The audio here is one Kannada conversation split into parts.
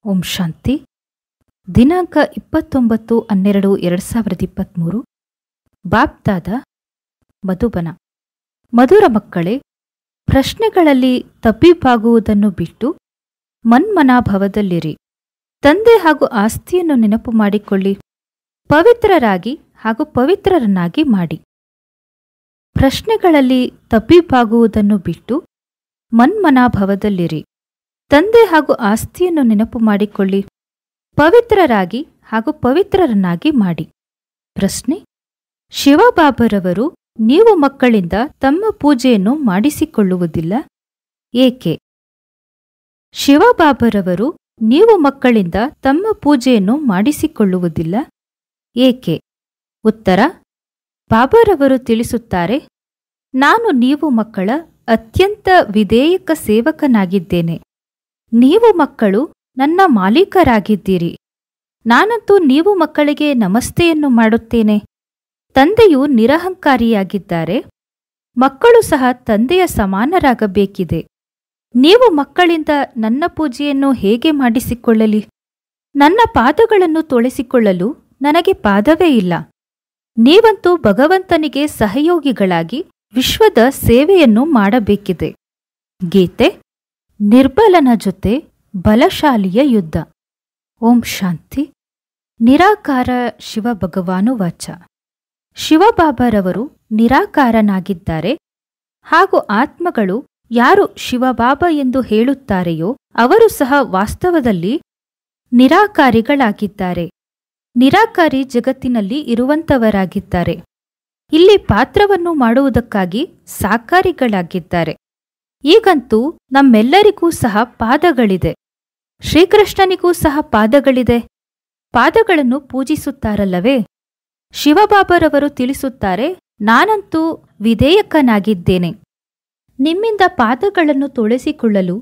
ಓಂ ಶಾಂತಿ. ದಿನಾಂಕ 29/12/2023. ಬಾಪ್ದಾದ ಮಧುಬನ. ಮಧುರ ಮಕ್ಕಳೇ, ಪ್ರಶ್ನೆಗಳಲ್ಲಿ ತಬ್ಬಿಬ್ಬಾಗುವುದನ್ನು ಬಿಟ್ಟು ಮನ್ಮನಾಭವದಲ್ಲಿರಿ. ತಂದೆ ಹಾಗೂ ಆಸ್ತಿಯನ್ನು ನೆನಪು ಮಾಡಿಕೊಳ್ಳಿ. ಪವಿತ್ರರಾಗಿ ಹಾಗೂ ಪವಿತ್ರರನ್ನಾಗಿ ಮಾಡಿ. ಪ್ರಶ್ನೆಗಳಲ್ಲಿ ತಬ್ಬಿಬ್ಬಾಗುವುದನ್ನು ಬಿಟ್ಟು ಮನ್ಮನಾಭವದಲ್ಲಿರಿ. ತಂದೆ ಹಾಗೂ ಆಸ್ತಿಯನ್ನು ನೆನಪು ಮಾಡಿಕೊಳ್ಳಿ. ಪವಿತ್ರರಾಗಿ ಹಾಗೂ ಪವಿತ್ರರನ್ನಾಗಿ ಮಾಡಿ. ಪ್ರಶ್ನೆ: ಶಿವಬಾಬರವರು ನೀವು ಮಕ್ಕಳಿಂದ ತಮ್ಮ ಪೂಜೆಯನ್ನು ಮಾಡಿಸಿಕೊಳ್ಳುವುದಿಲ್ಲ, ಏಕೆ? ಶಿವಬಾಬರವರು ನೀವು ಮಕ್ಕಳಿಂದ ತಮ್ಮ ಪೂಜೆಯನ್ನು ಮಾಡಿಸಿಕೊಳ್ಳುವುದಿಲ್ಲ, ಏಕೆ? ಉತ್ತರ: ಬಾಬರವರು ತಿಳಿಸುತ್ತಾರೆ, ನಾನು ನೀವು ಮಕ್ಕಳ ಅತ್ಯಂತ ವಿಧೇಯಕ ಸೇವಕನಾಗಿದ್ದೇನೆ. ನೀವು ಮಕ್ಕಳು ನನ್ನ ಮಾಲೀಕರಾಗಿದ್ದೀರಿ. ನಾನಂತೂ ನೀವು ಮಕ್ಕಳಿಗೆ ನಮಸ್ತೆಯನ್ನು ಮಾಡುತ್ತೇನೆ. ತಂದೆಯು ನಿರಹಂಕಾರಿಯಾಗಿದ್ದಾರೆ. ಮಕ್ಕಳು ಸಹ ತಂದೆಯ ಸಮಾನರಾಗಬೇಕಿದೆ. ನೀವು ಮಕ್ಕಳಿಂದ ನನ್ನ ಪೂಜೆಯನ್ನು ಹೇಗೆ ಮಾಡಿಸಿಕೊಳ್ಳಲಿ? ನನ್ನ ಪಾದಗಳನ್ನು ತೊಳೆಸಿಕೊಳ್ಳಲು ನನಗೆ ಪಾದವೇ ಇಲ್ಲ. ನೀವಂತೂ ಭಗವಂತನಿಗೆ ಸಹಯೋಗಿಗಳಾಗಿ ವಿಶ್ವದ ಸೇವೆಯನ್ನು ಮಾಡಬೇಕಿದೆ. ಗೀತೆ: ನಿರ್ಬಲನ ಜೊತೆ ಬಲಶಾಲಿಯ ಯುದ್ಧ. ಓಂ ಶಾಂತಿ. ನಿರಾಕಾರ ಶಿವ ಭಗವಾನು ವಾಚ. ಶಿವಬಾಬರವರು ನಿರಾಕಾರನಾಗಿದ್ದಾರೆ ಹಾಗೂ ಆತ್ಮಗಳು ಯಾರು ಶಿವಬಾಬಾ ಎಂದು ಹೇಳುತ್ತಾರೆಯೋ ಅವರು ಸಹ ವಾಸ್ತವದಲ್ಲಿ ನಿರಾಕಾರಿಗಳಾಗಿದ್ದಾರೆ. ನಿರಾಕಾರಿ ಜಗತ್ತಿನಲ್ಲಿ ಇರುವಂತವರಾಗಿದ್ದಾರೆ. ಇಲ್ಲಿ ಪಾತ್ರವನ್ನು ಮಾಡುವುದಕ್ಕಾಗಿ ಸಾಕಾರಿಗಳಾಗಿದ್ದಾರೆ. ಈಗಂತೂ ನಮ್ಮೆಲ್ಲರಿಗೂ ಸಹ ಪಾದಗಳಿದೆ. ಶ್ರೀಕೃಷ್ಣನಿಗೂ ಸಹ ಪಾದಗಳಿದೆ. ಪಾದಗಳನ್ನು ಪೂಜಿಸುತ್ತಾರಲ್ಲವೇ? ಶಿವಬಾಬರವರು ತಿಳಿಸುತ್ತಾರೆ, ನಾನಂತೂ ವಿಧೇಯಕನಾಗಿದ್ದೇನೆ. ನಿಮ್ಮಿಂದ ಪಾದಗಳನ್ನು ತೊಳೆಸಿಕೊಳ್ಳಲು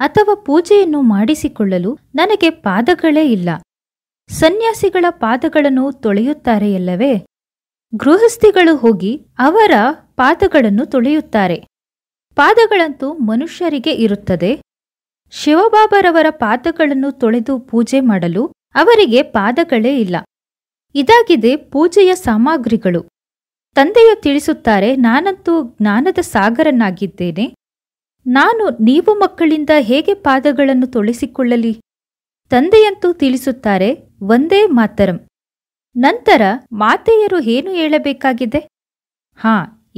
ಅಥವಾ ಪೂಜೆಯನ್ನು ಮಾಡಿಸಿಕೊಳ್ಳಲು ನನಗೆ ಪಾದಗಳೇ ಇಲ್ಲ. ಸನ್ಯಾಸಿಗಳ ಪಾದಗಳನ್ನು ತೊಳೆಯುತ್ತಾರೆಯಲ್ಲವೇ? ಗೃಹಸ್ಥಿಗಳು ಹೋಗಿ ಅವರ ಪಾದಗಳನ್ನು ತೊಳೆಯುತ್ತಾರೆ. ಪಾದಗಳಂತೂ ಮನುಷ್ಯರಿಗೆ ಇರುತ್ತದೆ. ಶಿವಬಾಬರವರ ಪಾದಗಳನ್ನು ತೊಳೆದು ಪೂಜೆ ಮಾಡಲು ಅವರಿಗೆ ಪಾದಗಳೇ ಇಲ್ಲ. ಇದಾಗಿದೆ ಪೂಜೆಯ ಸಾಮಗ್ರಿಗಳು. ತಂದೆಯು ತಿಳಿಸುತ್ತಾರೆ, ನಾನಂತೂ ಜ್ಞಾನದ ಸಾಗರನಾಗಿದ್ದೇನೆ. ನಾನು ನೀವು ಮಕ್ಕಳಿಂದ ಹೇಗೆ ಪಾದಗಳನ್ನು ತೊಳೆಸಿಕೊಳ್ಳಲಿ? ತಂದೆಯಂತೂ ತಿಳಿಸುತ್ತಾರೆ, ಒಂದೇ ಮಾತರಂ. ನಂತರ ಮಾತೆಯರು ಏನು ಹೇಳಬೇಕಾಗಿದೆ?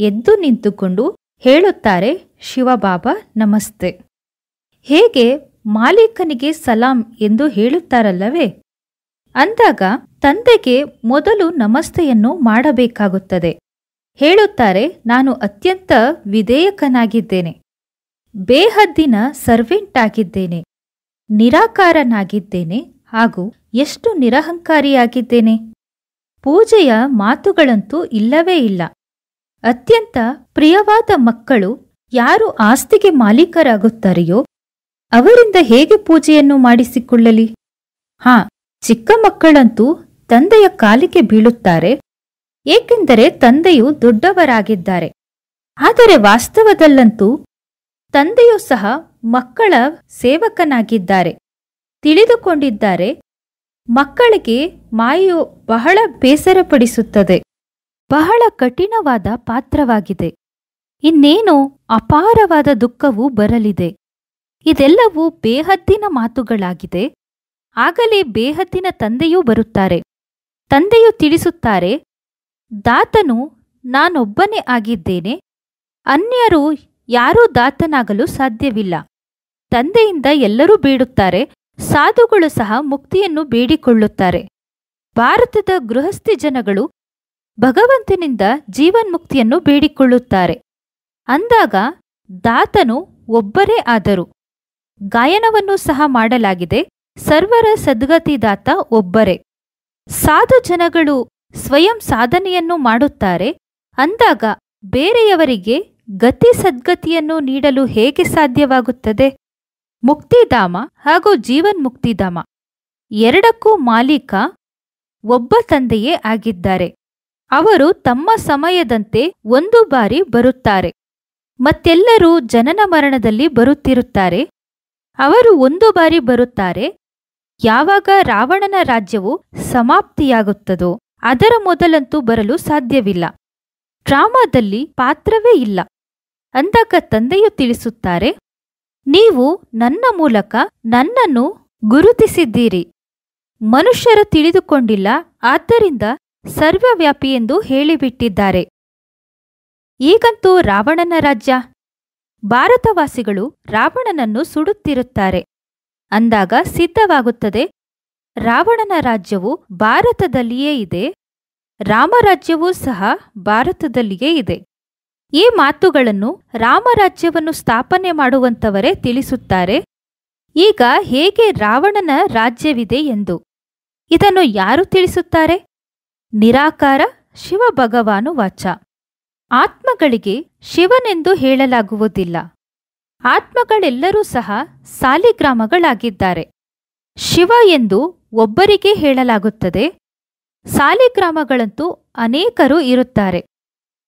ಎದ್ದು ನಿಂತುಕೊಂಡು ಹೇಳುತ್ತಾರೆ, ಶಿವಬಾಬಾ ನಮಸ್ತೆ. ಹೇಗೆ ಮಾಲೀಕನಿಗೆ ಸಲಾಂ ಎಂದು ಹೇಳುತ್ತಾರಲ್ಲವೇ? ಅಂದಾಗ ತಂದೆಗೆ ಮೊದಲು ನಮಸ್ತೆಯನ್ನು ಮಾಡಬೇಕಾಗುತ್ತದೆ. ಹೇಳುತ್ತಾರೆ, ನಾನು ಅತ್ಯಂತ ವಿಧೇಯಕನಾಗಿದ್ದೇನೆ. ಬೇಹದ್ದಿನ ಸರ್ವೆಂಟ್ ಆಗಿದ್ದೇನೆ. ನಿರಾಕಾರನಾಗಿದ್ದೇನೆ ಹಾಗೂ ಎಷ್ಟು ನಿರಹಂಕಾರಿಯಾಗಿದ್ದೇನೆ. ಪೂಜೆಯ ಮಾತುಗಳಂತೂ ಇಲ್ಲವೇ ಇಲ್ಲ. ಅತ್ಯಂತ ಪ್ರಿಯವಾದ ಮಕ್ಕಳು ಯಾರು ಆಸ್ತಿಗೆ ಮಾಲೀಕರಾಗುತ್ತಾರೆಯೋ ಅವರಿಂದ ಹೇಗೆ ಪೂಜೆಯನ್ನು ಮಾಡಿಸಿಕೊಳ್ಳಲಿ? ಚಿಕ್ಕ ಮಕ್ಕಳಂತೂ ತಂದೆಯ ಕಾಲಿಗೆ ಬೀಳುತ್ತಾರೆ, ಏಕೆಂದರೆ ತಂದೆಯು ದೊಡ್ಡವರಾಗಿದ್ದಾರೆ. ಆದರೆ ವಾಸ್ತವದಲ್ಲಂತೂ ತಂದೆಯೂ ಸಹ ಮಕ್ಕಳ ಸೇವಕನಾಗಿದ್ದಾರೆ. ತಿಳಿದುಕೊಂಡಿದ್ದಾರೆ, ಮಕ್ಕಳಿಗೆ ಮಾಯೆಯು ಬಹಳ ಬೇಸರಪಡಿಸುತ್ತದೆ. ಬಹಳ ಕಠಿಣವಾದ ಪಾತ್ರವಾಗಿದೆ. ಇನ್ನೇನು ಅಪಾರವಾದ ದುಃಖವೂ ಬರಲಿದೆ. ಇದೆಲ್ಲವೂ ಬೇಹದ್ದಿನ ಮಾತುಗಳಾಗಿದೆ. ಆಗಲೇ ಬೇಹದ್ದಿನ ತಂದೆಯೂ ಬರುತ್ತಾರೆ. ತಂದೆಯು ತಿಳಿಸುತ್ತಾರೆ, ದಾತನು ನಾನೊಬ್ಬನೇ ಆಗಿದ್ದೇನೆ. ಅನ್ಯರು ಯಾರೂ ದಾತನಾಗಲು ಸಾಧ್ಯವಿಲ್ಲ. ತಂದೆಯಿಂದ ಎಲ್ಲರೂ ಬೇಡುತ್ತಾರೆ. ಸಾಧುಗಳು ಸಹ ಮುಕ್ತಿಯನ್ನು ಬೇಡಿಕೊಳ್ಳುತ್ತಾರೆ. ಭಾರತದ ಗೃಹಸ್ಥಿ ಜನಗಳು ಭಗವಂತನಿಂದ ಜೀವನ್ಮುಕ್ತಿಯನ್ನು ಬೇಡಿಕೊಳ್ಳುತ್ತಾರೆ. ಅಂದಾಗ ದಾತನು ಒಬ್ಬರೇ ಆದರು. ಗಾಯನವನ್ನು ಸಹ ಮಾಡಲಾಗಿದೆ, ಸರ್ವರ ಸದ್ಗತಿದಾತ ಒಬ್ಬರೇ. ಸಾಧು ಜನಗಳು ಸ್ವಯಂ ಸಾಧನೆಯನ್ನು ಮಾಡುತ್ತಾರೆ. ಅಂದಾಗ ಬೇರೆಯವರಿಗೆ ಗತಿ ಸದ್ಗತಿಯನ್ನು ನೀಡಲು ಹೇಗೆ ಸಾಧ್ಯವಾಗುತ್ತದೆ? ಮುಕ್ತಿಧಾಮ ಹಾಗೂ ಜೀವನ್ಮುಕ್ತಿಧಾಮ ಎರಡಕ್ಕೂ ಮಾಲೀಕ ಒಬ್ಬ ತಂದೆಯೇ ಆಗಿದ್ದಾರೆ. ಅವರು ತಮ್ಮ ಸಮಯದಂತೆ ಒಂದು ಬಾರಿ ಬರುತ್ತಾರೆ. ಮತ್ತೆಲ್ಲರೂ ಜನನ ಮರಣದಲ್ಲಿ ಬರುತ್ತಿರುತ್ತಾರೆ. ಅವರು ಒಂದು ಬಾರಿ ಬರುತ್ತಾರೆ, ಯಾವಾಗ ರಾವಣನ ರಾಜ್ಯವು ಸಮಾಪ್ತಿಯಾಗುತ್ತದೋ ಅದರ ಮೊದಲಂತೂ ಬರಲು ಸಾಧ್ಯವಿಲ್ಲ. ಡ್ರಾಮಾದಲ್ಲಿ ಪಾತ್ರವೇ ಇಲ್ಲ. ಅಂದಾಗ ತಂದೆಯು ತಿಳಿಸುತ್ತಾರೆ, ನೀವು ನನ್ನ ಮೂಲಕ ನನ್ನನ್ನು ಗುರುತಿಸಿದ್ದೀರಿ. ಮನುಷ್ಯರು ತಿಳಿದುಕೊಂಡಿಲ್ಲ, ಆದ್ದರಿಂದ ಸರ್ವವ್ಯಾಪಿ ಎಂದು ಹೇಳಿಬಿಟ್ಟಿದ್ದಾರೆ. ಈಗಂತೂ ರಾವಣನ ರಾಜ್ಯ. ಭಾರತವಾಸಿಗಳು ರಾವಣನನ್ನು ಸುಡುತ್ತಿರುತ್ತಾರೆ. ಅಂದಾಗ ಸಿದ್ಧವಾಗುತ್ತದೆ, ರಾವಣನ ರಾಜ್ಯವು ಭಾರತದಲ್ಲಿಯೇ ಇದೆ, ರಾಮರಾಜ್ಯವೂ ಸಹ ಭಾರತದಲ್ಲಿಯೇ ಇದೆ. ಈ ಮಾತುಗಳನ್ನು ರಾಮರಾಜ್ಯವನ್ನು ಸ್ಥಾಪನೆ ಮಾಡುವಂತವರೇ ತಿಳಿಸುತ್ತಾರೆ. ಈಗ ಹೇಗೆ ರಾವಣನ ರಾಜ್ಯವಿದೆ ಎಂದು ಇದನ್ನು ಯಾರು ತಿಳಿಸುತ್ತಾರೆ? ನಿರಾಕಾರ ಶಿವಭಗವಾನು ವಾಚ. ಆತ್ಮಗಳಿಗೆ ಶಿವನೆಂದು ಹೇಳಲಾಗುವುದಿಲ್ಲ. ಆತ್ಮಗಳೆಲ್ಲರೂ ಸಹ ಸಾಲಿಗ್ರಾಮಗಳಾಗಿದ್ದಾರೆ. ಶಿವ ಎಂದು ಒಬ್ಬರಿಗೆ ಹೇಳಲಾಗುತ್ತದೆ. ಸಾಲಿಗ್ರಾಮಗಳಂತೂ ಅನೇಕರು ಇರುತ್ತಾರೆ.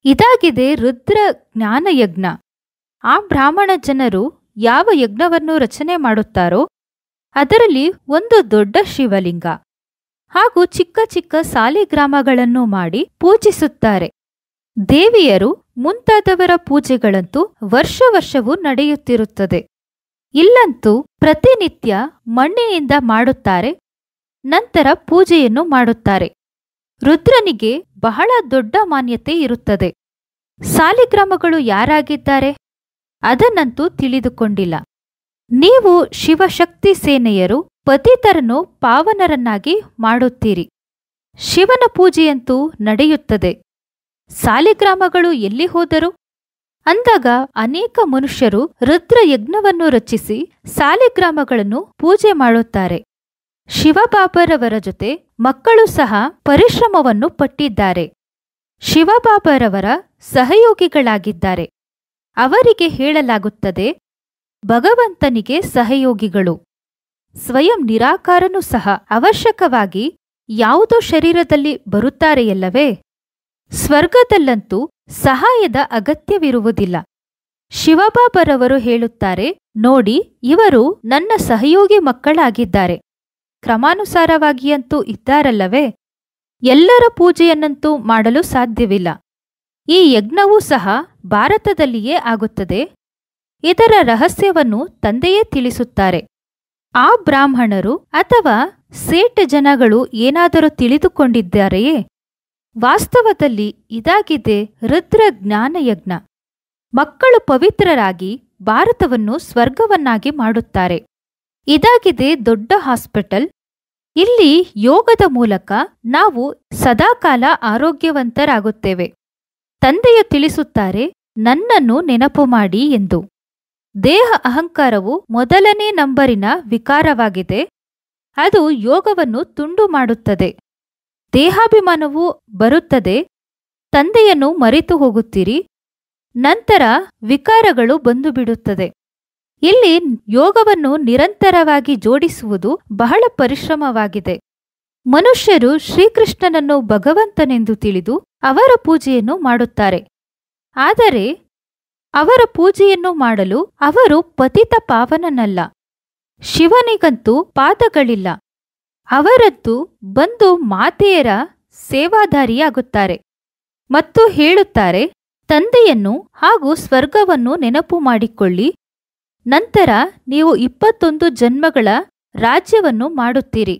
ಇದಾಗಿದೆ ರುದ್ರ ಜ್ಞಾನಯಜ್ಞ. ಆ ಬ್ರಾಹ್ಮಣ ಜನರು ಯಾವ ಯಜ್ಞವನ್ನು ರಚನೆ ಮಾಡುತ್ತಾರೋ ಅದರಲ್ಲಿ ಒಂದು ದೊಡ್ಡ ಶಿವಲಿಂಗ ಹಾಗೂ ಚಿಕ್ಕ ಚಿಕ್ಕ ಸಾಲಿಗ್ರಾಮಗಳನ್ನು ಮಾಡಿ ಪೂಜಿಸುತ್ತಾರೆ. ದೇವಿಯರು ಮುಂತಾದವರ ಪೂಜೆಗಳಂತೂ ವರ್ಷವೂ ನಡೆಯುತ್ತಿರುತ್ತದೆ. ಇಲ್ಲಂತೂ ಪ್ರತಿನಿತ್ಯ ಮಣ್ಣಿನಿಂದ ಮಾಡುತ್ತಾರೆ, ನಂತರ ಪೂಜೆಯನ್ನು ಮಾಡುತ್ತಾರೆ. ರುದ್ರನಿಗೆ ಬಹಳ ದೊಡ್ಡ ಮಾನ್ಯತೆ ಇರುತ್ತದೆ. ಸಾಲಿಗ್ರಾಮಗಳು ಯಾರಾಗಿದ್ದಾರೆ ಅದನ್ನಂತೂ ತಿಳಿದುಕೊಂಡಿಲ್ಲ. ನೀವು ಶಿವಶಕ್ತಿ ಸೇನೆಯರು ಪತಿತರನ್ನು ಪಾವನರನ್ನಾಗಿ ಮಾಡುತ್ತೀರಿ. ಶಿವನ ಪೂಜೆಯಂತೂ ನಡೆಯುತ್ತದೆ. ಸಾಲಿಗ್ರಾಮಗಳು ಎಲ್ಲಿ ಹೋದರು? ಅಂದಾಗ ಅನೇಕ ಮನುಷ್ಯರು ರುದ್ರಯಜ್ಞವನ್ನು ರಚಿಸಿ ಸಾಲಿಗ್ರಾಮಗಳನ್ನು ಪೂಜೆ ಮಾಡುತ್ತಾರೆ. ಶಿವಬಾಬರವರ ಜೊತೆ ಮಕ್ಕಳು ಸಹ ಪರಿಶ್ರಮವನ್ನು ಪಟ್ಟಿದ್ದಾರೆ. ಶಿವಬಾಬರವರ ಸಹಯೋಗಿಗಳಾಗಿದ್ದಾರೆ. ಅವರಿಗೆ ಹೇಳಲಾಗುತ್ತದೆ, ಭಗವಂತನಿಗೆ ಸಹಯೋಗಿಗಳು. ಸ್ವಯಂ ನಿರಾಕಾರನೂ ಸಹ ಅವಶ್ಯಕವಾಗಿ ಯಾವುದೋ ಶರೀರದಲ್ಲಿ ಬರುತ್ತಾರೆಯಲ್ಲವೇ? ಸ್ವರ್ಗದಲ್ಲಂತೂ ಸಹಾಯದ ಅಗತ್ಯವಿರುವುದಿಲ್ಲ. ಶಿವಬಾಬರವರು ಹೇಳುತ್ತಾರೆ, ನೋಡಿ, ಇವರು ನನ್ನ ಸಹಯೋಗಿ ಮಕ್ಕಳಾಗಿದ್ದಾರೆ. ಕ್ರಮಾನುಸಾರವಾಗಿಯಂತೂ ಇದ್ದಾರಲ್ಲವೇ? ಎಲ್ಲರ ಪೂಜೆಯನ್ನಂತೂ ಮಾಡಲು ಸಾಧ್ಯವಿಲ್ಲ. ಈ ಯಜ್ಞವೂ ಸಹ ಭಾರತದಲ್ಲಿಯೇ ಆಗುತ್ತದೆ. ಇದರ ರಹಸ್ಯವನ್ನು ತಂದೆಯೇ ತಿಳಿಸುತ್ತಾರೆ. ಆ ಬ್ರಾಹ್ಮಣರು ಅಥವಾ ಸೇಠ್ ಜನಗಳು ಏನಾದರೂ ತಿಳಿದುಕೊಂಡಿದ್ದಾರೆಯೇ? ವಾಸ್ತವದಲ್ಲಿ ಇದಾಗಿದೆ ರುದ್ರ ಜ್ಞಾನಯಜ್ಞ. ಮಕ್ಕಳು ಪವಿತ್ರರಾಗಿ ಭಾರತವನ್ನು ಸ್ವರ್ಗವನ್ನಾಗಿ ಮಾಡುತ್ತಾರೆ. ಇದಾಗಿದೆ ದೊಡ್ಡ ಹಾಸ್ಪಿಟಲ್. ಇಲ್ಲಿ ಯೋಗದ ಮೂಲಕ ನಾವು ಸದಾಕಾಲ ಆರೋಗ್ಯವಂತರಾಗುತ್ತೇವೆ. ತಂದೆಯು ತಿಳಿಸುತ್ತಾರೆ, ನನ್ನನ್ನು ನೆನಪು ಮಾಡಿ ಎಂದು. ದೇಹ ಅಹಂಕಾರವು ಮೊದಲನೇ ನಂಬರಿನ ವಿಕಾರವಾಗಿದೆ. ಅದು ಯೋಗವನ್ನು ತುಂಡು ಮಾಡುತ್ತದೆ. ದೇಹಾಭಿಮಾನವು ಬರುತ್ತದೆ. ತಂದೆಯನ್ನು ಮರೆತು ಹೋಗುತ್ತೀರಿ. ನಂತರ ವಿಕಾರಗಳು ಬಂದು ಬಿಡುತ್ತದೆ. ಇಲ್ಲಿ ಯೋಗವನ್ನು ನಿರಂತರವಾಗಿ ಜೋಡಿಸುವುದು ಬಹಳ ಪರಿಶ್ರಮವಾಗಿದೆ. ಮನುಷ್ಯರು ಶ್ರೀಕೃಷ್ಣನನ್ನು ಭಗವಂತನೆಂದು ತಿಳಿದು ಅವರ ಪೂಜೆಯನ್ನು ಮಾಡುತ್ತಾರೆ. ಆದರೆ ಅವರ ಪೂಜೆಯನ್ನು ಮಾಡಲು ಅವರು ಪತಿತ ಪಾವನನಲ್ಲ. ಶಿವನಿಗಂತೂ ಪಾದಗಳಿಲ್ಲ. ಅವರದ್ದು ಬಂದು ಮಾತೆಯರ ಸೇವಾದಾರಿಯಾಗುತ್ತಾರೆ ಮತ್ತು ಹೇಳುತ್ತಾರೆ, ತಂದೆಯನ್ನು ಹಾಗೂ ಸ್ವರ್ಗವನ್ನು ನೆನಪು ಮಾಡಿಕೊಳ್ಳಿ. ನಂತರ ನೀವು 21 ಜನ್ಮಗಳ ರಾಜ್ಯವನ್ನು ಮಾಡುತ್ತೀರಿ.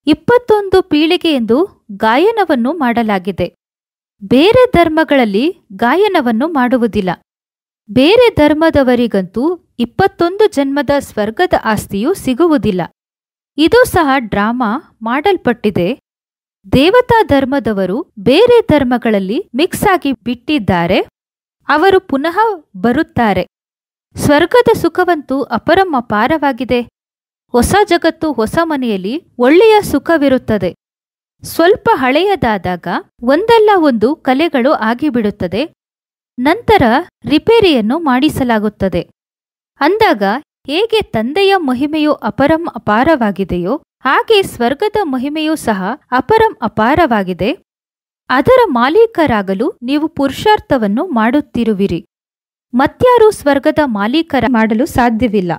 21 ಪೀಳಿಗೆ ಎಂದು ಗಾಯನವನ್ನು ಮಾಡಲಾಗಿದೆ. ಬೇರೆ ಧರ್ಮಗಳಲ್ಲಿ ಗಾಯನವನ್ನು ಮಾಡುವುದಿಲ್ಲ. ಬೇರೆ ಧರ್ಮದವರಿಗಂತೂ 21 ಜನ್ಮದ ಸ್ವರ್ಗದ ಆಸ್ತಿಯೂ ಸಿಗುವುದಿಲ್ಲ. ಇದು ಸಹ ಡ್ರಾಮಾ ಮಾಡಲ್ಪಟ್ಟಿದೆ. ದೇವತಾ ಧರ್ಮದವರು ಬೇರೆ ಧರ್ಮಗಳಲ್ಲಿ ಮಿಕ್ಸ್ ಆಗಿ ಬಿಟ್ಟಿದ್ದಾರೆ. ಅವರು ಪುನಃ ಬರುತ್ತಾರೆ. ಸ್ವರ್ಗದ ಸುಖವಂತೂ ಅಪಾರವಾಗಿದೆ. ಹೊಸ ಜಗತ್ತು, ಹೊಸ ಮನೆಯಲ್ಲಿ ಒಳ್ಳೆಯ ಸುಖವಿರುತ್ತದೆ. ಸ್ವಲ್ಪ ಹಳೆಯದಾದಾಗ ಒಂದಲ್ಲ ಒಂದು ಕಲೆಗಳು ಆಗಿಬಿಡುತ್ತದೆ. ನಂತರ ರಿಪೇರಿಯನ್ನು ಮಾಡಿಸಲಾಗುತ್ತದೆ. ಅಂದಾಗ ಹೇಗೆ ತಂದೆಯ ಮಹಿಮೆಯು ಅಪಾರವಾಗಿದೆಯೋ ಹಾಗೆ ಸ್ವರ್ಗದ ಮಹಿಮೆಯೂ ಸಹ ಅಪಾರವಾಗಿದೆ. ಅದರ ಮಾಲೀಕರಾಗಲು ನೀವು ಪುರುಷಾರ್ಥವನ್ನು ಮಾಡುತ್ತಿರುವಿರಿ. ಮತ್ಯಾರೂ ಸ್ವರ್ಗದ ಮಾಲೀಕರ ಮಾಡಲು ಸಾಧ್ಯವಿಲ್ಲ.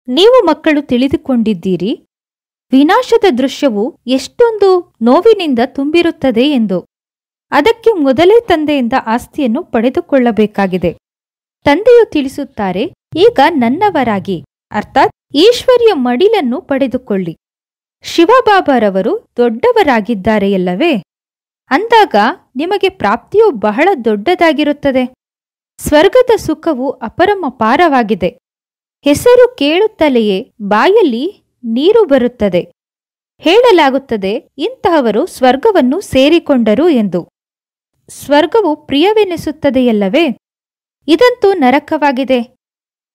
ನೀವು ಮಕ್ಕಳು ತಿಳಿದುಕೊಂಡಿದ್ದೀರಿ, ವಿನಾಶದ ದೃಶ್ಯವು ಎಷ್ಟೊಂದು ನೋವಿನಿಂದ ತುಂಬಿರುತ್ತದೆ ಎಂದು. ಅದಕ್ಕೆ ಮೊದಲೇ ತಂದೆಯಿಂದ ಆಸ್ತಿಯನ್ನು ಪಡೆದುಕೊಳ್ಳಬೇಕಾಗಿದೆ. ತಂದೆಯು ತಿಳಿಸುತ್ತಾರೆ, ಈಗ ನನ್ನವರಾಗಿ ಅರ್ಥಾತ್ ಈಶ್ವರ್ಯ ಮಡಿಲನ್ನು ಪಡೆದುಕೊಳ್ಳಿ. ಶಿವಬಾಬಾರವರು ದೊಡ್ಡವರಾಗಿದ್ದಾರೆಯಲ್ಲವೇ? ಅಂದಾಗ ನಿಮಗೆ ಪ್ರಾಪ್ತಿಯು ಬಹಳ ದೊಡ್ಡದಾಗಿರುತ್ತದೆ. ಸ್ವರ್ಗದ ಸುಖವು ಅಪರಮಪಾರವಾಗಿದೆ. ಹೆಸರು ಕೇಳುತ್ತಲೆಯೇ ಬಾಯಲ್ಲಿ ನೀರು ಬರುತ್ತದೆ. ಹೇಳಲಾಗುತ್ತದೆ, ಇಂತಹವರು ಸ್ವರ್ಗವನ್ನು ಸೇರಿಕೊಂಡರು ಎಂದು. ಸ್ವರ್ಗವು ಪ್ರಿಯವೆನಿಸುತ್ತದೆಯಲ್ಲವೇ? ಇದಂತೂ ನರಕವಾಗಿದೆ.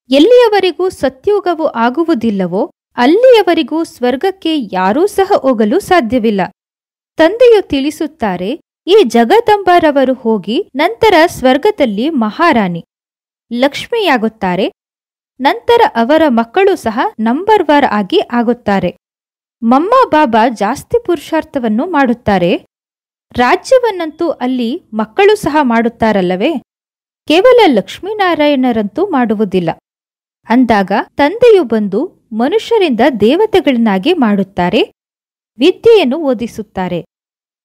ಎಲ್ಲಿಯವರೆಗೂ ಸತ್ಯುಗವು ಆಗುವುದಿಲ್ಲವೋ ಅಲ್ಲಿಯವರೆಗೂ ಸ್ವರ್ಗಕ್ಕೆ ಯಾರೂ ಸಹ ಹೋಗಲು ಸಾಧ್ಯವಿಲ್ಲ. ತಂದೆಯು ತಿಳಿಸುತ್ತಾರೆ, ಈ ಜಗದಂಬರವರು ಹೋಗಿ ನಂತರ ಸ್ವರ್ಗದಲ್ಲಿ ಮಹಾರಾಣಿ ಲಕ್ಷ್ಮಿಯಾಗುತ್ತಾರೆ. ನಂತರ ಅವರ ಮಕ್ಕಳು ಸಹ ನಂಬರ್ 1 ಆಗಿ ಆಗುತ್ತಾರೆ. ಮಮ್ಮ ಬಾಬಾ ಜಾಸ್ತಿ ಪುರುಷಾರ್ಥವನ್ನು ಮಾಡುತ್ತಾರೆ. ರಾಜ್ಯವನ್ನಂತೂ ಅಲ್ಲಿ ಮಕ್ಕಳು ಸಹ ಮಾಡುತ್ತಾರಲ್ಲವೇ? ಕೇವಲ ಲಕ್ಷ್ಮೀನಾರಾಯಣರಂತೂ ಮಾಡುವುದಿಲ್ಲ. ಅಂದಾಗ ತಂದೆಯು ಬಂದು ಮನುಷ್ಯರಿಂದ ದೇವತೆಗಳನ್ನಾಗಿ ಮಾಡುತ್ತಾರೆ. ವಿದ್ಯೆಯನ್ನು ಓದಿಸುತ್ತಾರೆ.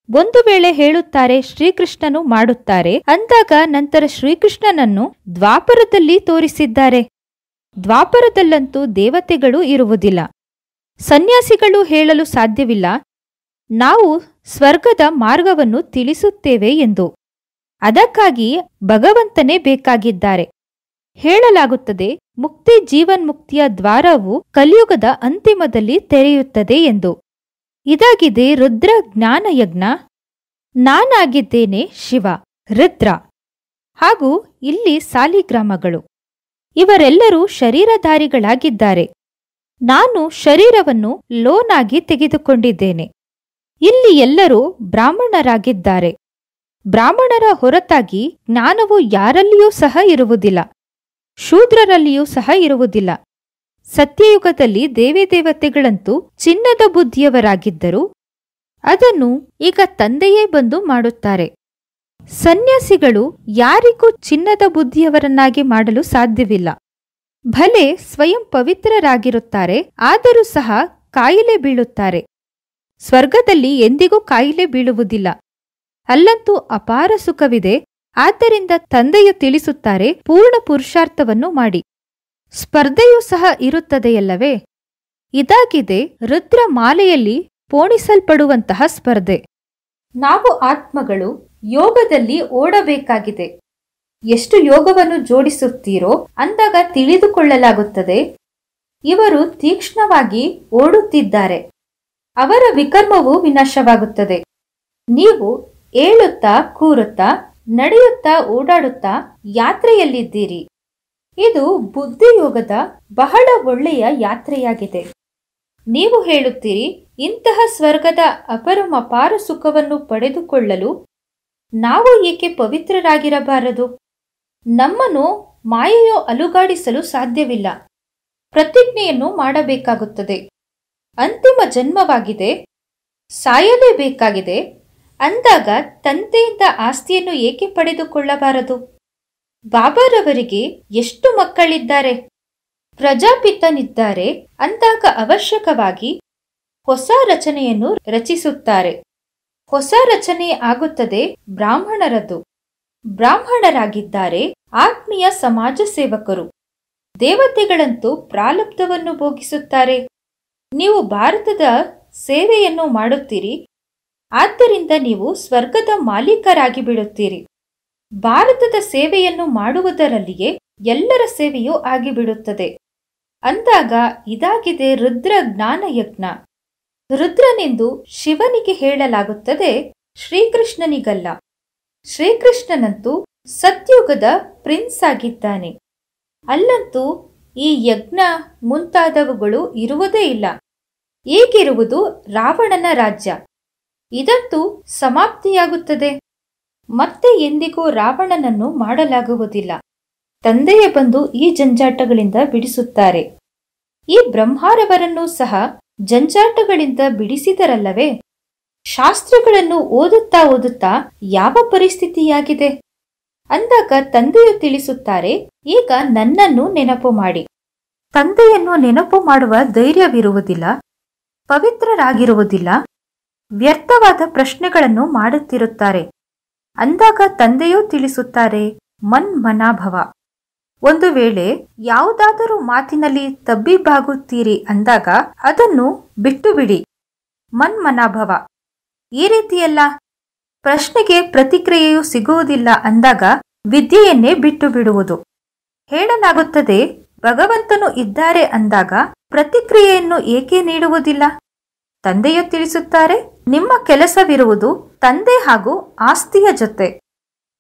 ಒಂದು ವೇಳೆ ಹೇಳುತ್ತಾರೆ ಶ್ರೀಕೃಷ್ಣನು ಮಾಡುತ್ತಾರೆ ಅಂದಾಗ ನಂತರ ಶ್ರೀಕೃಷ್ಣನನ್ನು ದ್ವಾಪರದಲ್ಲಿ ತೋರಿಸಿದ್ದಾರೆ. ದ್ವಾಪರದಲ್ಲಂತೂ ದೇವತೆಗಳು ಇರುವುದಿಲ್ಲ. ಸನ್ಯಾಸಿಗಳು ಹೇಳಲು ಸಾಧ್ಯವಿಲ್ಲ, ನಾವು ಸ್ವರ್ಗದ ಮಾರ್ಗವನ್ನು ತಿಳಿಸುತ್ತೇವೆ ಎಂದು. ಅದಕ್ಕಾಗಿ ಭಗವಂತನೇ ಬೇಕಾಗಿದ್ದಾರೆ. ಹೇಳಲಾಗುತ್ತದೆ, ಮುಕ್ತಿ ಜೀವನ್ಮುಕ್ತಿಯ ದ್ವಾರವು ಕಲಿಯುಗದ ಅಂತಿಮದಲ್ಲಿ ತೆರೆಯುತ್ತದೆ ಎಂದು. ಇದಾಗಿದೆ ರುದ್ರ ಜ್ಞಾನಯಜ್ಞ. ನಾನಾಗಿದ್ದೇನೆ ಶಿವ, ರುದ್ರ ಹಾಗೂ ಇಲ್ಲಿ ಸಾಲಿಗ್ರಾಮಗಳು. ಇವರೆಲ್ಲರೂ ಶರೀರಧಾರಿಗಳಾಗಿದ್ದಾರೆ. ನಾನು ಶರೀರವನ್ನು ಲೋನ್ ಆಗಿ ತೆಗೆದುಕೊಂಡಿದ್ದೇನೆ. ಇಲ್ಲಿ ಎಲ್ಲರೂ ಬ್ರಾಹ್ಮಣರಾಗಿದ್ದಾರೆ. ಬ್ರಾಹ್ಮಣರ ಹೊರತಾಗಿ ಜ್ಞಾನವು ಯಾರಲ್ಲಿಯೂ ಸಹ ಇರುವುದಿಲ್ಲ, ಶೂದ್ರರಲ್ಲಿಯೂ ಸಹ ಇರುವುದಿಲ್ಲ. ಸತ್ಯಯುಗದಲ್ಲಿ ದೇವತೆಗಳಂತೂ ಚಿನ್ನದ ಬುದ್ಧಿಯವರಾಗಿದ್ದರು. ಅದನ್ನು ಈಗ ತಂದೆಯೇ ಬಂದು ಮಾಡುತ್ತಾರೆ. ಸನ್ಯಾಸಿಗಳು ಯಾರಿಗೂ ಚಿನ್ನದ ಬುದ್ಧಿಯವರನ್ನಾಗಿ ಮಾಡಲು ಸಾಧ್ಯವಿಲ್ಲ. ಭಲೆ ಸ್ವಯಂ ಪವಿತ್ರರಾಗಿರುತ್ತಾರೆ, ಆದರೂ ಸಹ ಕಾಯಿಲೆ ಬೀಳುತ್ತಾರೆ. ಸ್ವರ್ಗದಲ್ಲಿ ಎಂದಿಗೂ ಕಾಯಿಲೆ ಬೀಳುವುದಿಲ್ಲ. ಅಲ್ಲಂತೂ ಅಪಾರ ಸುಖವಿದೆ. ಆದ್ದರಿಂದ ತಂದೆಯು ತಿಳಿಸುತ್ತಾರೆ, ಪೂರ್ಣ ಪುರುಷಾರ್ಥವನ್ನು ಮಾಡಿ. ಸ್ಪರ್ಧೆಯೂ ಸಹ ಇರುತ್ತದೆಯಲ್ಲವೇ? ಇದಾಗಿದೆ ರುದ್ರ ಮಾಲೆಯಲ್ಲಿ ಪೋಣಿಸಲ್ಪಡುವಂತಹ ಸ್ಪರ್ಧೆ. ನಾವು ಆತ್ಮಗಳು ಯೋಗದಲ್ಲಿ ಓಡಬೇಕಾಗಿದೆ. ಎಷ್ಟು ಯೋಗವನ್ನು ಜೋಡಿಸುತ್ತೀರೋ ಅಂದಾಗ ತಿಳಿದುಕೊಳ್ಳಲಾಗುತ್ತದೆ, ಇವರು ತೀಕ್ಷ್ಣವಾಗಿ ಓಡುತ್ತಿದ್ದಾರೆ. ಅವರ ವಿಕರ್ಮವು ವಿನಾಶವಾಗುತ್ತದೆ. ನೀವು ಏಳುತ್ತಾ ಕೂರುತ್ತಾ ನಡೆಯುತ್ತಾ ಓಡಾಡುತ್ತಾ ಯಾತ್ರೆಯಲ್ಲಿದ್ದೀರಿ. ಇದು ಬುದ್ಧಿಯೋಗದ ಬಹಳ ಒಳ್ಳೆಯ ಯಾತ್ರೆಯಾಗಿದೆ. ನೀವು ಹೇಳುತ್ತೀರಿ, ಇಂತಹ ಸ್ವರ್ಗದ ಅಪರಮಪಾರ ಸುಖವನ್ನು ಪಡೆದುಕೊಳ್ಳಲು ನಾವು ಏಕೆ ಪವಿತ್ರರಾಗಿರಬಾರದು? ನಮ್ಮನ್ನು ಮಾಯೆಯು ಅಲುಗಾಡಿಸಲು ಸಾಧ್ಯವಿಲ್ಲ. ಪ್ರತಿಜ್ಞೆಯನ್ನು ಮಾಡಬೇಕಾಗುತ್ತದೆ. ಅಂತಿಮ ಜನ್ಮವಾಗಿದೆ, ಸಾಯಲೇಬೇಕಾಗಿದೆ. ಅಂದಾಗ ತಂದೆಯಿಂದ ಆಸ್ತಿಯನ್ನು ಏಕೆ ಪಡೆದುಕೊಳ್ಳಬಾರದು? ಬಾಬಾರವರಿಗೆ ಎಷ್ಟು ಮಕ್ಕಳಿದ್ದಾರೆ? ಪ್ರಜಾಪಿತನಿದ್ದಾರೆ. ಅಂದಾಗ ಅವಶ್ಯಕವಾಗಿ ಹೊಸ ರಚನೆಯನ್ನು ರಚಿಸುತ್ತಾರೆ. ಹೊಸ ರಚನೆ ಆಗುತ್ತದೆ ಬ್ರಾಹ್ಮಣರದ್ದು. ಬ್ರಾಹ್ಮಣರಾಗಿದ್ದಾರೆ ಆತ್ಮೀಯ ಸಮಾಜ ಸೇವಕರು. ದೇವತೆಗಳಂತೂ ಪ್ರಾರಬ್ಧವನ್ನು ಭೋಗಿಸುತ್ತಾರೆ. ನೀವು ಭಾರತದ ಸೇವೆಯನ್ನು ಮಾಡುತ್ತೀರಿ, ಆದ್ದರಿಂದ ನೀವು ಸ್ವರ್ಗದ ಮಾಲೀಕರಾಗಿ ಬಿಡುತ್ತೀರಿ. ಭಾರತದ ಸೇವೆಯನ್ನು ಮಾಡುವುದರಲ್ಲಿಯೇ ಎಲ್ಲರ ಸೇವೆಯೂ ಆಗಿಬಿಡುತ್ತದೆ. ಅಂದಾಗ ಇದಾಗಿದೆ ರುದ್ರ ಜ್ಞಾನಯಜ್ಞ. ರುದ್ರನೆಂದು ಶಿವನಿಗೆ ಹೇಳಲಾಗುತ್ತದೆ, ಶ್ರೀಕೃಷ್ಣನಿಗಲ್ಲ. ಶ್ರೀಕೃಷ್ಣನಂತೂ ಸತ್ಯುಗದ ಪ್ರಿನ್ಸ್ ಆಗಿದ್ದಾನೆ. ಅಲ್ಲಂತೂ ಈ ಯಜ್ಞ ಮುಂತಾದವುಗಳು ಇರುವುದೇ ಇಲ್ಲ. ಈಗಿರುವುದು ರಾವಣನ ರಾಜ್ಯ. ಇದಂತೂ ಸಮಾಪ್ತಿಯಾಗುತ್ತದೆ. ಮತ್ತೆ ಎಂದಿಗೂ ರಾವಣನನ್ನು ಮಾಡಲಾಗುವುದಿಲ್ಲ. ತಂದೆಯೇ ಬಂದು ಈ ಜಂಜಾಟಗಳಿಂದ ಬಿಡಿಸುತ್ತಾರೆ. ಈ ಬ್ರಹ್ಮಾರವರನ್ನೂ ಸಹ ಜಂಜಾಟಗಳಿಂದ ಬಿಡಿಸಿದರಲ್ಲವೇ? ಶಾಸ್ತ್ರಗಳನ್ನು ಓದುತ್ತಾ ಓದುತ್ತಾ ಯಾವ ಪರಿಸ್ಥಿತಿಯಾಗಿದೆ? ಅಂದಾಗ ತಂದೆಯು ತಿಳಿಸುತ್ತಾರೆ, ಈಗ ನನ್ನನ್ನು ನೆನಪು ಮಾಡಿ. ತಂದೆಯನ್ನು ನೆನಪು ಮಾಡುವ ಧೈರ್ಯವಿರುವುದಿಲ್ಲ. ಪವಿತ್ರರಾಗಿರುವುದಿಲ್ಲ, ವ್ಯರ್ಥವಾದ ಪ್ರಶ್ನೆಗಳನ್ನು ಮಾಡುತ್ತಿರುತ್ತಾರೆ. ಅಂದಾಗ ತಂದೆಯೂ ತಿಳಿಸುತ್ತಾರೆ, ಮನ್ಮನಾಭವ. ಒಂದು ವೇಳೆ ಯಾವುದಾದರೂ ಮಾತಿನಲ್ಲಿ ತಬ್ಬಿಬ್ಬಾಗುತ್ತೀರಿ ಅಂದಾಗ ಅದನ್ನು ಬಿಟ್ಟು ಬಿಡಿ. ಮನ್ಮನಾಭವ. ಈ ರೀತಿಯಲ್ಲ, ಪ್ರಶ್ನೆಗೆ ಪ್ರತಿಕ್ರಿಯೆಯೂ ಸಿಗುವುದಿಲ್ಲ ಅಂದಾಗ ವಿದ್ಯೆಯನ್ನೇ ಬಿಟ್ಟು ಬಿಡುವುದು. ಹೇಳಲಾಗುತ್ತದೆ, ಭಗವಂತನು ಇದ್ದಾರೆ ಅಂದಾಗ ಪ್ರತಿಕ್ರಿಯೆಯನ್ನು ಏಕೆ ನೀಡುವುದಿಲ್ಲ? ತಂದೆಯು ತಿಳಿಸುತ್ತಾರೆ, ನಿಮ್ಮ ಕೆಲಸವಿರುವುದು ತಂದೆ ಹಾಗೂ ಆಸ್ತಿಯ ಜೊತೆ.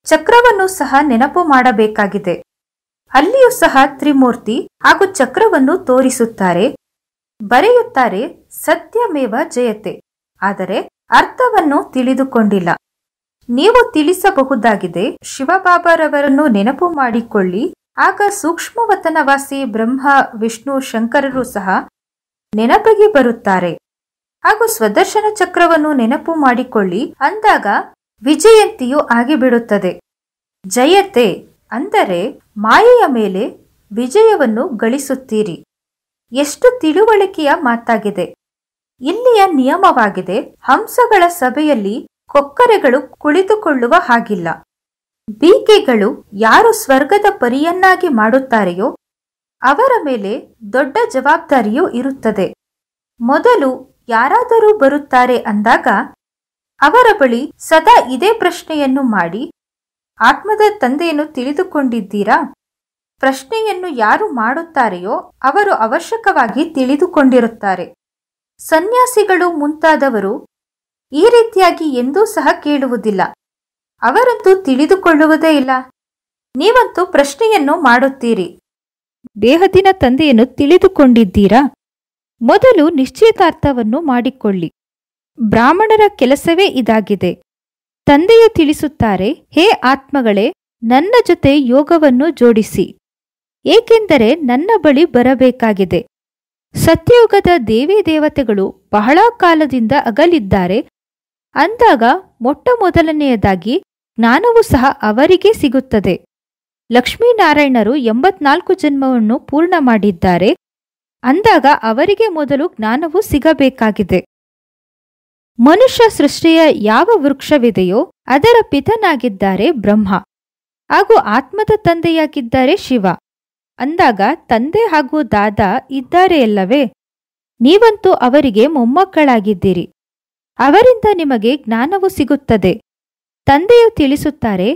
ಚಕ್ರವನ್ನು ಸಹ ನೆನಪು ಮಾಡಬೇಕಾಗಿದೆ. ಅಲ್ಲಿಯೂ ಸಹ ತ್ರಿಮೂರ್ತಿ ಹಾಗೂ ಚಕ್ರವನ್ನು ತೋರಿಸುತ್ತಾರೆ, ಬರೆಯುತ್ತಾರೆ, ಸತ್ಯಮೇವ ಜಯತೆ. ಆದರೆ ಅರ್ಥವನ್ನು ತಿಳಿದುಕೊಂಡಿಲ್ಲ. ನೀವು ತಿಳಿಸಬಹುದಾಗಿದೆ, ಶಿವಬಾಬಾರವರನ್ನು ನೆನಪು ಮಾಡಿಕೊಳ್ಳಿ, ಆಗ ಸೂಕ್ಷ್ಮವತನವಾಸಿ ಬ್ರಹ್ಮ ವಿಷ್ಣು ಶಂಕರರು ಸಹ ನೆನಪಿಗೆ ಬರುತ್ತಾರೆ. ಹಾಗೂ ಸ್ವದರ್ಶನ ಚಕ್ರವನ್ನು ನೆನಪು ಮಾಡಿಕೊಳ್ಳಿ ಅಂದಾಗ ವಿಜಯಂತಿಯು ಆಗಿಬಿಡುತ್ತದೆ. ಜಯತೆ ಅಂದರೆ ಮಾಯೆಯ ಮೇಲೆ ವಿಜಯವನ್ನು ಗಳಿಸುತ್ತೀರಿ. ಎಷ್ಟು ತಿಳುವಳಿಕೆಯ ಮಾತಾಗಿದೆ. ಇಲ್ಲಿಯ ನಿಯಮವಾಗಿದೆ, ಹಂಸಗಳ ಸಭೆಯಲ್ಲಿ ಕೊಕ್ಕರೆಗಳು ಕುಳಿತುಕೊಳ್ಳುವ ಹಾಗಿಲ್ಲ. ಬೀಕೆಗಳು ಯಾರು ಸ್ವರ್ಗದ ಪರಿಯನ್ನಾಗಿ ಮಾಡುತ್ತಾರೆಯೋ ಅವರ ಮೇಲೆ ದೊಡ್ಡ ಜವಾಬ್ದಾರಿಯೂ ಇರುತ್ತದೆ. ಮೊದಲು ಯಾರಾದರೂ ಬರುತ್ತಾರೆ ಅಂದಾಗ ಅವರ ಬಳಿ ಸದಾ ಇದೇ ಪ್ರಶ್ನೆಯನ್ನು ಮಾಡಿ, ಆತ್ಮದ ತಂದೆಯನ್ನು ತಿಳಿದುಕೊಂಡಿದ್ದೀರಾ? ಪ್ರಶ್ನೆಯನ್ನು ಯಾರು ಮಾಡುತ್ತಾರೆಯೋ ಅವರು ಅವಶ್ಯಕವಾಗಿ ತಿಳಿದುಕೊಂಡಿರುತ್ತಾರೆ. ಸನ್ಯಾಸಿಗಳು ಮುಂತಾದವರು ಈ ರೀತಿಯಾಗಿ ಎಂದೂ ಸಹ ಕೇಳುವುದಿಲ್ಲ. ಅವರಂತೂ ತಿಳಿದುಕೊಳ್ಳುವುದೇ ಇಲ್ಲ. ನೀವಂತೂ ಪ್ರಶ್ನೆಯನ್ನು ಮಾಡುತ್ತೀರಿ, ದೇಹದಿನ ತಂದೆಯನ್ನು ತಿಳಿದುಕೊಂಡಿದ್ದೀರಾ? ಮೊದಲು ನಿಶ್ಚಿತಾರ್ಥವನ್ನು ಮಾಡಿಕೊಳ್ಳಿ. ಬ್ರಾಹ್ಮಣರ ಕೆಲಸವೇ ಇದಾಗಿದೆ. ತಂದೆಯು ತಿಳಿಸುತ್ತಾರೆ, ಹೇ ಆತ್ಮಗಳೇ, ನನ್ನ ಜೊತೆ ಯೋಗವನ್ನು ಜೋಡಿಸಿ, ಏಕೆಂದರೆ ನನ್ನ ಬಳಿ ಬರಬೇಕಾಗಿದೆ. ಸತ್ಯಯುಗದ ದೇವಿ ದೇವತೆಗಳು ಬಹಳ ಕಾಲದಿಂದ ಅಗಲಿದ್ದಾರೆ ಅಂದಾಗ ಮೊಟ್ಟಮೊದಲನೆಯದಾಗಿ ಜ್ಞಾನವೂ ಸಹ ಅವರಿಗೆ ಸಿಗುತ್ತದೆ. ಲಕ್ಷ್ಮೀನಾರಾಯಣರು 84 ಜನ್ಮವನ್ನು ಪೂರ್ಣ ಮಾಡಿದ್ದಾರೆ ಅಂದಾಗ ಅವರಿಗೆ ಮೊದಲು ಜ್ಞಾನವೂ ಸಿಗಬೇಕಾಗಿದೆ. ಮನುಷ್ಯ ಸೃಷ್ಟಿಯ ಯಾವ ವೃಕ್ಷವಿದೆಯೋ ಅದರ ಪಿತನಾಗಿದ್ದಾರೆ ಬ್ರಹ್ಮ ಹಾಗೂ ಆತ್ಮದ ತಂದೆಯಾಗಿದ್ದಾರೆ ಶಿವ. ಅಂದಾಗ ತಂದೆ ಹಾಗೂ ದಾದಾ ಇದ್ದಾರೆಯಲ್ಲವೇ? ನೀವಂತೂ ಅವರಿಗೆ ಮೊಮ್ಮಕ್ಕಳಾಗಿದ್ದೀರಿ. ಅವರಿಂದ ನಿಮಗೆ ಜ್ಞಾನವೂ ಸಿಗುತ್ತದೆ. ತಂದೆಯು ತಿಳಿಸುತ್ತಾರೆ,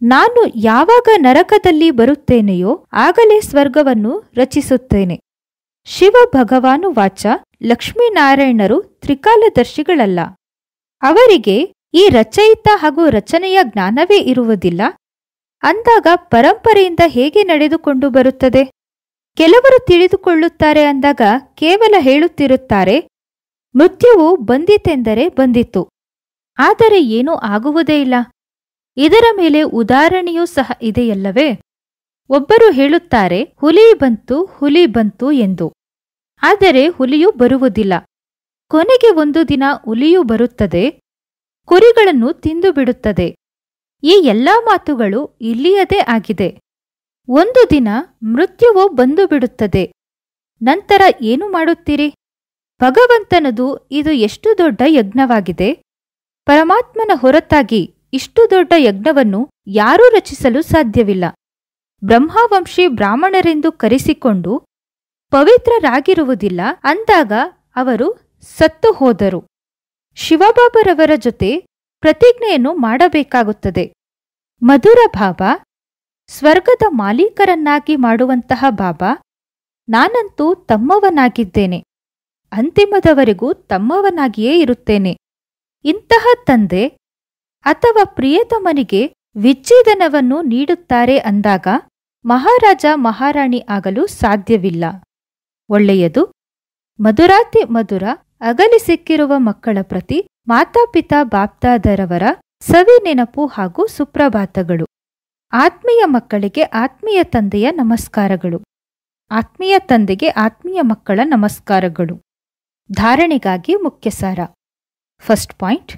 ನಾನು ಯಾವಾಗ ನರಕದಲ್ಲಿ ಬರುತ್ತೇನೆಯೋ ಆಗಲೇ ಸ್ವರ್ಗವನ್ನು ರಚಿಸುತ್ತೇನೆ. ಶಿವ ಭಗವಾನು ವಾಚ, ಲಕ್ಷ್ಮೀನಾರಾಯಣರು ತ್ರಿಕಾಲದರ್ಶಿಗಳಲ್ಲ. ಅವರಿಗೆ ಈ ರಚಯಿತ ಹಾಗೂ ರಚನೆಯ ಜ್ಞಾನವೇ ಇರುವುದಿಲ್ಲ. ಅಂದಾಗ ಪರಂಪರೆಯಿಂದ ಹೇಗೆ ನಡೆದುಕೊಂಡು ಬರುತ್ತದೆ? ಕೆಲವರು ತಿಳಿದುಕೊಳ್ಳುತ್ತಾರೆ ಅಂದಾಗ ಕೇವಲ ಹೇಳುತ್ತಿರುತ್ತಾರೆ, ಮೃತ್ಯುವು ಬಂದಿತೆಂದರೆ ಬಂದಿತು, ಆದರೆ ಏನೂ ಆಗುವುದೇ ಇಲ್ಲ. ಇದರ ಮೇಲೆ ಉದಾಹರಣೆಯೂ ಸಹ ಇದೆಯಲ್ಲವೇ? ಒಬ್ಬರು ಹೇಳುತ್ತಾರೆ, ಹುಲಿ ಬಂತು ಎಂದು. ಆದರೆ ಹುಲಿಯು ಬರುವುದಿಲ್ಲ. ಕೊನೆಗೆ ಒಂದು ದಿನ ಹುಲಿಯು ಬರುತ್ತದೆ, ಕುರಿಗಳನ್ನು ತಿಂದು ಬಿಡುತ್ತದೆ. ಈ ಎಲ್ಲಾ ಮಾತುಗಳು ಇಲ್ಲಿಯದೇ ಆಗಿದೆ. ಒಂದು ದಿನ ಮೃತ್ಯುವು ಬಂದು ಬಿಡುತ್ತದೆ. ನಂತರ ಏನು ಮಾಡುತ್ತೀರಿ? ಭಗವಂತನದು ಇದು ಎಷ್ಟು ದೊಡ್ಡ ಯಜ್ಞವಾಗಿದೆ. ಪರಮಾತ್ಮನ ಹೊರತಾಗಿ ಇಷ್ಟು ದೊಡ್ಡ ಯಜ್ಞವನ್ನು ಯಾರೂ ರಚಿಸಲು ಸಾಧ್ಯವಿಲ್ಲ. ಬ್ರಹ್ಮವಂಶಿ ಬ್ರಾಹ್ಮಣರೆಂದು ಕರೆಸಿಕೊಂಡು ಪವಿತ್ರರಾಗಿರುವುದಿಲ್ಲ ಅಂದಾಗ ಅವರು ಸತ್ತು ಹೋದರು. ಶಿವಬಾಬರವರ ಜೊತೆ ಪ್ರತಿಜ್ಞೆಯನ್ನು ಮಾಡಬೇಕಾಗುತ್ತದೆ. ಮಧುರ ಬಾಬಾ, ಸ್ವರ್ಗದ ಮಾಲೀಕರನ್ನಾಗಿ ಮಾಡುವಂತಹ ಬಾಬಾ, ನಾನಂತೂ ತಮ್ಮವನಾಗಿದ್ದೇನೆ, ಅಂತಿಮದವರೆಗೂ ತಮ್ಮವನಾಗಿಯೇ ಇರುತ್ತೇನೆ. ಇಂತಹ ತಂದೆ ಅಥವಾ ಪ್ರಿಯತಮನಿಗೆ ವಿಚ್ಛೇದನವನ್ನು ನೀಡುತ್ತಾರೆ ಅಂದಾಗ ಮಹಾರಾಜ ಮಹಾರಾಣಿ ಆಗಲು ಸಾಧ್ಯವಿಲ್ಲ. ಒಳ್ಳೆಯದು. ಮಧುರಾತಿ ಮಧುರ ಅಗಲಿ ಸಿಕ್ಕಿರುವ ಮಕ್ಕಳ ಪ್ರತಿ ಮಾತಾಪಿತಾ ಬಾಪ್ದಾದರವರ ಸವಿ ನೆನಪು ಹಾಗೂ ಸುಪ್ರಭಾತಗಳು. ಆತ್ಮೀಯ ಮಕ್ಕಳಿಗೆ ಆತ್ಮೀಯ ತಂದೆಯ ನಮಸ್ಕಾರಗಳು. ಆತ್ಮೀಯ ತಂದೆಗೆ ಆತ್ಮೀಯ ಮಕ್ಕಳ ನಮಸ್ಕಾರಗಳು. ಧಾರಣೆಗಾಗಿ ಮುಖ್ಯಸಾರ. ಫಸ್ಟ್ ಪಾಯಿಂಟ್,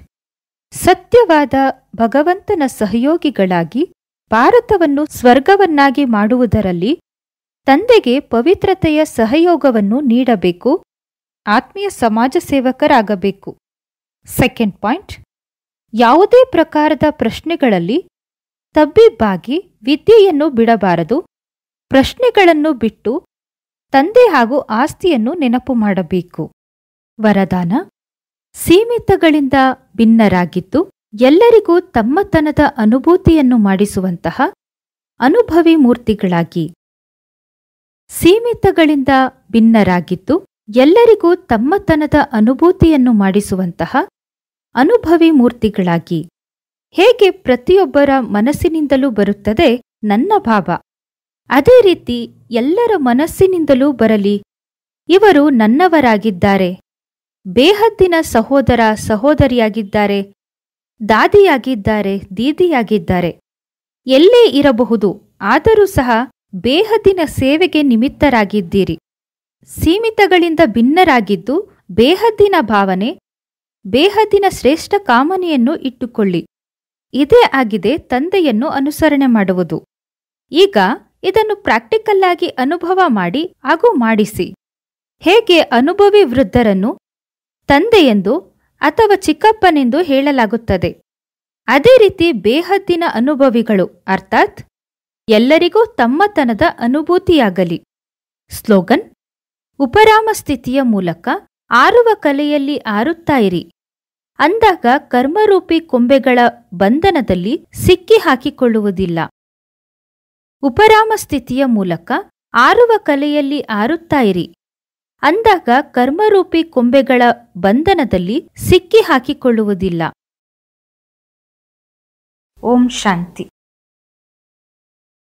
ಸತ್ಯವಾದ ಭಗವಂತನ ಸಹಯೋಗಿಗಳಾಗಿ ಭಾರತವನ್ನು ಸ್ವರ್ಗವನ್ನಾಗಿ ಮಾಡುವುದರಲ್ಲಿ ತಂದೆಗೆ ಪವಿತ್ರತೆಯ ಸಹಯೋಗವನ್ನು ನೀಡಬೇಕು ಆತ್ಮೀಯ ಸಮಾಜ ಸೇವಕರಾಗಬೇಕು. ಸೆಕೆಂಡ್ ಪಾಯಿಂಟ್, ಯಾವುದೇ ಪ್ರಕಾರದ ಪ್ರಶ್ನೆಗಳಲ್ಲಿ ತಬ್ಬಿಬ್ಬಾಗಿ ವಿದ್ಯೆಯನ್ನು ಬಿಡಬಾರದು. ಪ್ರಶ್ನೆಗಳನ್ನು ಬಿಟ್ಟು ತಂದೆ ಹಾಗೂ ಆಸ್ತಿಯನ್ನು ನೆನಪು ಮಾಡಬೇಕು. ವರದಾನ: ಸೀಮಿತಗಳಿಂದ ಭಿನ್ನರಾಗಿದ್ದು ಎಲ್ಲರಿಗೂ ತಮ್ಮತನದ ಅನುಭೂತಿಯನ್ನು ಮಾಡಿಸುವಂತಹ ಅನುಭವಿ ಮೂರ್ತಿಗಳಾಗಿ. ಸೀಮಿತಗಳಿಂದ ಭಿನ್ನರಾಗಿದ್ದು ಎಲ್ಲರಿಗೂ ತಮ್ಮತನದ ಅನುಭೂತಿಯನ್ನು ಮಾಡಿಸುವಂತಹ ಅನುಭವಿ ಮೂರ್ತಿಗಳಾಗಿ. ಹೇಗೆ ಪ್ರತಿಯೊಬ್ಬರ ಮನಸ್ಸಿನಿಂದಲೂ ಬರುತ್ತದೆ ನನ್ನ ಭಾವ, ಅದೇ ರೀತಿ ಎಲ್ಲರ ಮನಸ್ಸಿನಿಂದಲೂ ಬರಲಿ. ಇವರು ನನ್ನವರಾಗಿದ್ದಾರೆ, ಬೇಹದ್ದಿನ ಸಹೋದರ ಸಹೋದರಿಯಾಗಿದ್ದಾರೆ, ದಾದಿಯಾಗಿದ್ದಾರೆ, ದೀದಿಯಾಗಿದ್ದಾರೆ. ಎಲ್ಲೇ ಇರಬಹುದು, ಆದರೂ ಸಹ ಬೇಹದ್ದಿನ ಸೇವೆಗೆ ನಿಮಿತ್ತರಾಗಿದ್ದೀರಿ. ಸೀಮಿತಗಳಿಂದ ಭಿನ್ನರಾಗಿದ್ದು ಬೇಹದ್ದಿನ ಭಾವನೆ, ಬೇಹದ್ದಿನ ಶ್ರೇಷ್ಠ ಕಾಮನೆಯನ್ನು ಇಟ್ಟುಕೊಳ್ಳಿ. ಇದೇ ಆಗಿದೆ ತಂದೆಯನ್ನು ಅನುಸರಣೆ ಮಾಡುವುದು. ಈಗ ಇದನ್ನು ಪ್ರಾಕ್ಟಿಕಲ್ ಆಗಿ ಅನುಭವ ಮಾಡಿ ಹಾಗೂ ಮಾಡಿಸಿ. ಹೇಗೆ ಅನುಭವಿ ವೃದ್ಧರನ್ನು ತಂದೆಯೆಂದು ಅಥವಾ ಚಿಕ್ಕಪ್ಪನೆಂದು ಹೇಳಲಾಗುತ್ತದೆ, ಅದೇ ರೀತಿ ಬೇಹದ್ದಿನ ಅನುಭವಿಗಳು ಅರ್ಥಾತ್ ಎಲ್ಲರಿಗೂ ತಮ್ಮತನದ ಅನುಭೂತಿಯಾಗಲಿ. ಸ್ಲೋಗನ್: ಉಪರಾಮ ಸ್ಥಿತಿಯ ಮೂಲಕ ಆರುವ ಕಲೆಯಲ್ಲಿ ಆರುತ್ತಾ ಇರಿ. ಅಂದಾಗ ಕರ್ಮರೂಪಿ ಕೊಂಬೆಗಳ ಬಂಧನದಲ್ಲಿ ಸಿಕ್ಕಿ ಹಾಕಿಕೊಳ್ಳುವುದಿಲ್ಲ. ಉಪರಾಮ ಸ್ಥಿತಿಯ ಮೂಲಕ ಆರುವ ಕಲೆಯಲ್ಲಿ ಆರುತ್ತಾ ಇರಿ. ಅಂದಾಗ ಕರ್ಮರೂಪಿ ಕೊಂಬೆಗಳ ಬಂಧನದಲ್ಲಿ ಸಿಕ್ಕಿ ಹಾಕಿಕೊಳ್ಳುವುದಿಲ್ಲ. ಓಂ ಶಾಂತಿ.